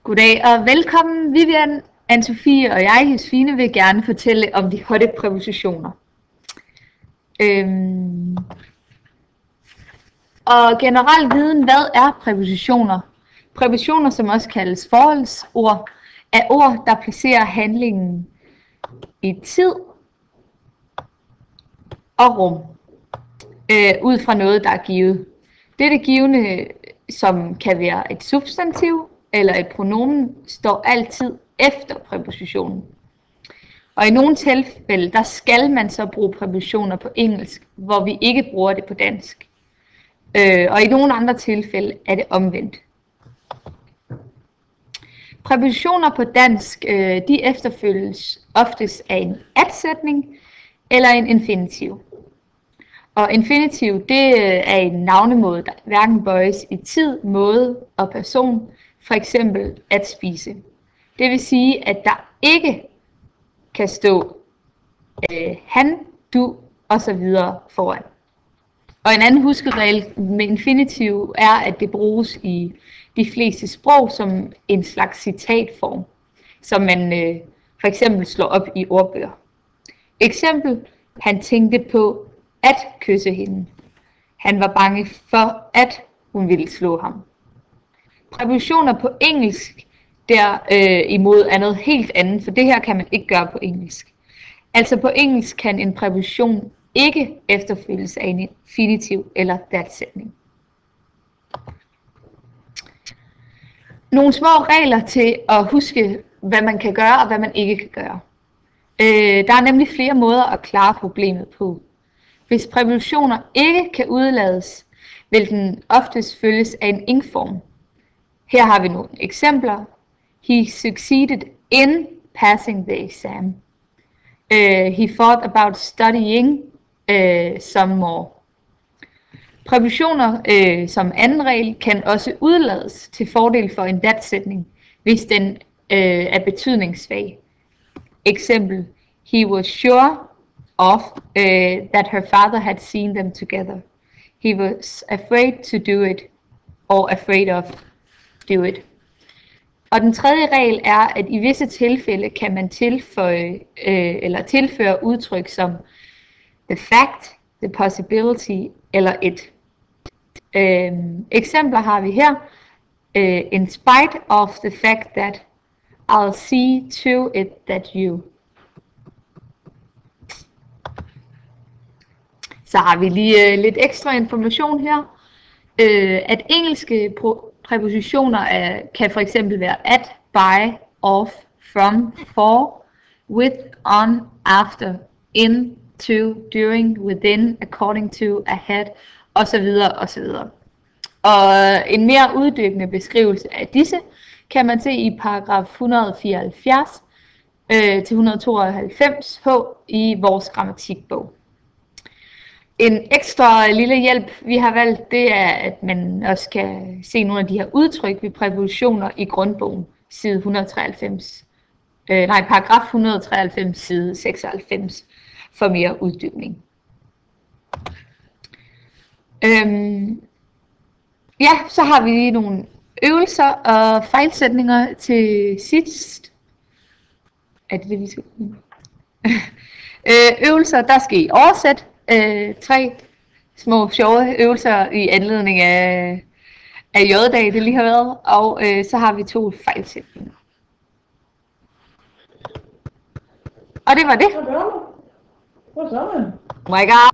Goddag og velkommen. Vivian, Anne-Sophie og jeg, Josefine, vil gerne fortælle om de hotte præpositioner. Og generel viden, hvad er præpositioner? Præpositioner, som også kaldes forholdsord, er ord, der placerer handlingen i tid og rum, ud fra noget, der er givet. Dette givne, som kan være et substantiv eller et pronomen, står altid efter præpositionen. Og i nogle tilfælde, der skal man så bruge præpositioner på engelsk, hvor vi ikke bruger det på dansk. Og i nogle andre tilfælde er det omvendt. Præpositioner på dansk, de efterfølges oftest af en at-sætning eller en infinitiv. Og infinitiv, det er en navnemåde, der hverken bøjes i tid, måde og person, for eksempel at spise. Det vil sige, at der ikke kan stå han, du osv. foran. Og en anden huskeregel med infinitiv er, at det bruges i de fleste sprog som en slags citatform, som man for eksempel slår op i ordbøger. Eksempel, han tænkte på at kysse hende. Han var bange for, at hun ville slå ham. Præpositioner på engelsk derimod er noget helt andet, for det her kan man ikke gøre på engelsk. Altså på engelsk kan en præposition ikke efterfølges af en infinitiv eller that-sætning. Nogle små regler til at huske, hvad man kan gøre og hvad man ikke kan gøre. Der er nemlig flere måder at klare problemet på. Hvis præpositioner ikke kan udelades, vil den oftest følges af en ing-form. Her har vi nogle eksempler. He succeeded in passing the exam. He thought about studying some more. Præpositioner som anden regel kan også udelades til fordel for en that-sætning, hvis den er betydningssvag. Eksempel, he was sure of that her father had seen them together. He was afraid to do it, or afraid of do it. Og den tredje regel er, at i visse tilfælde kan man tilføje eller tilføre udtryk som the fact, the possibility eller it. Eksempler har vi her. In spite of the fact that I'll see to it that you. Så har vi lige lidt ekstra information her. At engelske præpositioner kan for eksempel være at, by, of, from, for, with, on, after, in, to, during, within, according to, ahead osv. osv. Og en mere uddybende beskrivelse af disse kan man se i paragraf 174 til 192 H i vores grammatikbog. En ekstra lille hjælp, vi har valgt, det er, at man også kan se nogle af de her udtryk ved præpositioner i grundbogen, side 193, paragraf 193, side 96, for mere uddybning. Ja, så har vi lige nogle øvelser og fejlsætninger til sidst. Er det det, vi skal? Øvelser, der skal I oversætte 3 små sjove øvelser i anledning af J-dag, det lige har været, og så har vi 2 fejlsætninger. Og det var det. Hvad gør du? Hvad så? Oh my god.